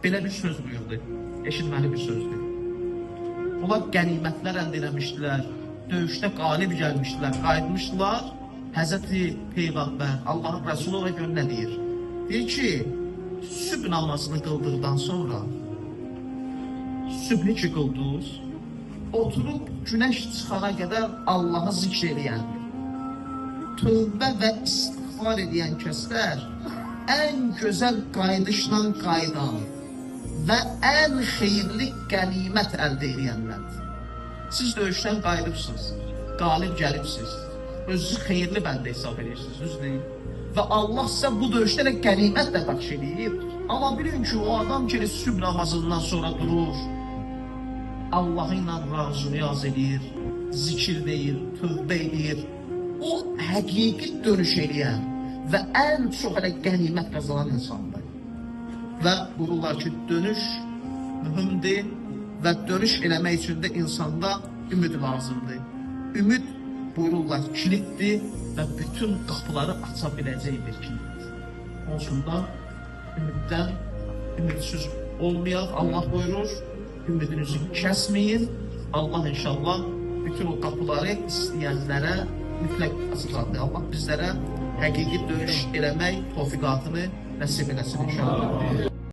belə bir söz buyurdu. Eşitməli bir sözdür. Onlar qənimətlər əldə eləmişdilər, döyüşdə qalib gəlmişdilər, qayıtmışdılar. Həzrəti Peyğəmbər, Allahın Rəsulu ona görə nə deyir? Deyir ki, sübh namazını qıldıqdan sonra, sübhü ki qıldınız, oturub günəş çıxana qədər Allahı zikr eləyəndir. Tövbə və istiğfar edən kəslər ən gözəl qayıdışla qayıdan və ən xeyirli qənimət əldə edənlərdir. Siz döyüşdən qayıdıbsınız, qalib gəlibsiniz, özünüzü xeyirli bəndə hesab edirsiniz, düz deyil. Və Allah sizə bu döyüşdə də qənimət də bəxş edib. Amma bilin ki, o adam ki, sübh namazından sonra durur, Allahı ilə razı-niyaz edir, zikir deyir, tövbə edir. O həqiqi dönüş eləyən və ən çox elə qənimət qazanan insandır. Və buyururlar ki, dönüş mühümdir və dönüş eləmək üçün də insanda ümid lazımdır. Ümid buyururlar kilitdir və bütün qapıları aça biləcək bir kilitdir. Onsundan ümiddən ümidsiz olmayaq. Allah buyurur, ümidinizi kəsməyin. Allah inşallah bütün o qapıları istəyənlərə mütləq açacaqdır. Allah bizlərə həqiqi döyüş eləmək tövfiqatını nəsib eləsin inşallah.